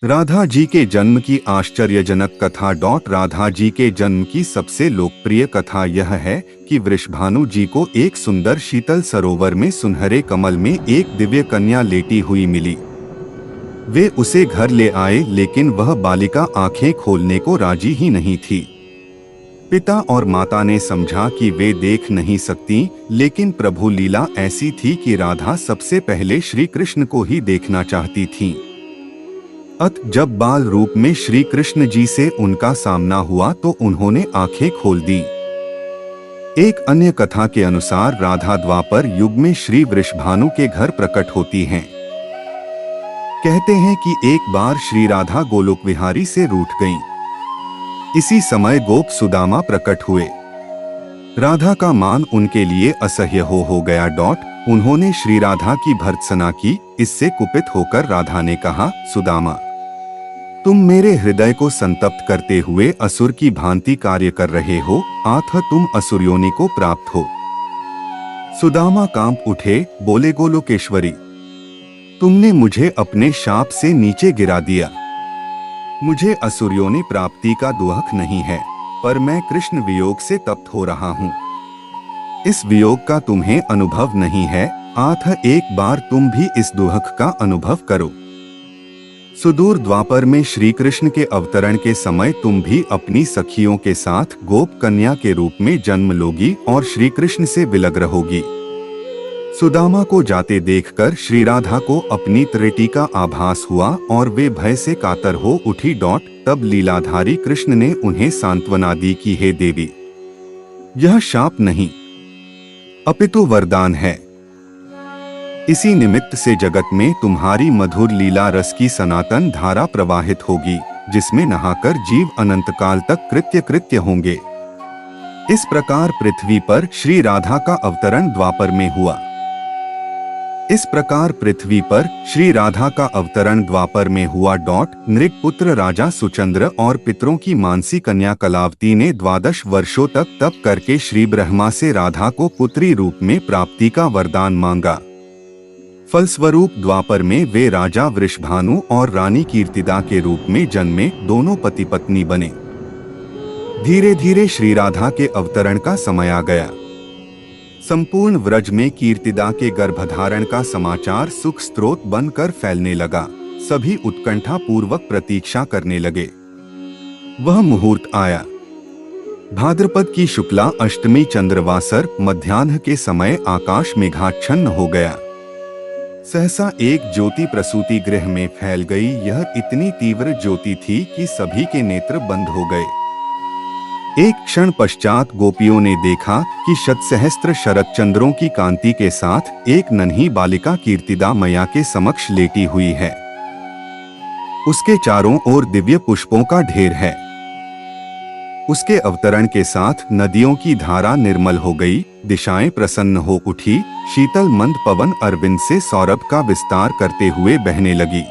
राधा जी के जन्म की आश्चर्यजनक कथा। राधा जी के जन्म की सबसे लोकप्रिय कथा यह है कि वृषभानु जी को एक सुंदर शीतल सरोवर में सुनहरे कमल में एक दिव्य कन्या लेटी हुई मिली। वे उसे घर ले आए, लेकिन वह बालिका आंखें खोलने को राजी ही नहीं थी। पिता और माता ने समझा कि वे देख नहीं सकती, लेकिन प्रभु लीला ऐसी थी कि राधा सबसे पहले श्री कृष्ण को ही देखना चाहती थीं। जब बाल रूप में श्री कृष्ण जी से उनका सामना हुआ तो उन्होंने आंखें खोल दी। एक अन्य कथा के अनुसार राधा द्वापर युग में श्री वृषभानु के घर प्रकट होती हैं। कहते हैं कि एक बार श्री राधा गोलोक विहारी से रूठ गईं। इसी समय गोप सुदामा प्रकट हुए। राधा का मान उनके लिए असह्य हो गया। उन्होंने श्री राधा की भर्त्सना की। इससे कुपित होकर राधा ने कहा, सुदामा, तुम मेरे हृदय को संतप्त करते हुए असुर की भांति कार्य कर रहे हो, अतः तुम असुर योनि को प्राप्त हो। सुदामा कांप उठे, बोले, गोलोकेश्वरी, तुमने मुझे अपने शाप से नीचे गिरा दिया। मुझे असुर योनि प्राप्ति का दुख नहीं है, पर मैं कृष्ण वियोग से तप्त हो रहा हूँ। इस वियोग का तुम्हें अनुभव नहीं है, अतः एक बार तुम भी इस दुख का अनुभव करो। सुदूर द्वापर में श्री कृष्ण के अवतरण के समय तुम भी अपनी सखियों के साथ गोप कन्या के रूप में जन्म लोगी और श्री कृष्ण से विलग रहोगी। सुदामा को जाते देखकर श्री राधा को अपनी त्रुटि का आभास हुआ और वे भय से कातर हो उठी। तब लीलाधारी कृष्ण ने उन्हें सांत्वना दी कि हे देवी, यह शाप नहीं अपितु वरदान है। इसी निमित्त से जगत में तुम्हारी मधुर लीला रस की सनातन धारा प्रवाहित होगी, जिसमें नहाकर जीव अनंत काल तक कृत्य होंगे। इस प्रकार पृथ्वी पर श्री राधा का अवतरण द्वापर में हुआ। नृगपुत्र राजा सुचंद्र और पितरों की मानसी कन्या कलावती ने 12 वर्षों तक तप करके श्री ब्रह्मा से राधा को पुत्री रूप में प्राप्ति का वरदान मांगा। फलस्वरूप द्वापर में वे राजा वृषभानु और रानी कीर्तिदा के रूप में जन्मे। दोनों पति पत्नी बने। धीरे धीरे श्री राधा के अवतरण का समय आ गया। संपूर्ण व्रज में कीर्तिदा के गर्भधारण का समाचार सुख स्रोत बनकर फैलने लगा। सभी उत्कंठा पूर्वक प्रतीक्षा करने लगे। वह मुहूर्त आया। भाद्रपद की शुक्ला अष्टमी चंद्रवासर मध्याह्न के समय आकाश मेघाच्छन्न हो गया। सहसा एक ज्योति प्रसूति गृह में फैल गई। यह इतनी तीव्र ज्योति थी कि सभी के नेत्र बंद हो गए। एक क्षण पश्चात गोपियों ने देखा कि शतसहस्त्र शरद चंद्रों की कांति के साथ एक नन्ही बालिका कीर्तिदा मैया के समक्ष लेटी हुई है। उसके चारों ओर दिव्य पुष्पों का ढेर है। उसके अवतरण के साथ नदियों की धारा निर्मल हो गई, दिशाएं प्रसन्न हो उठी। शीतल मंद पवन अरविंद से सौरभ का विस्तार करते हुए बहने लगी।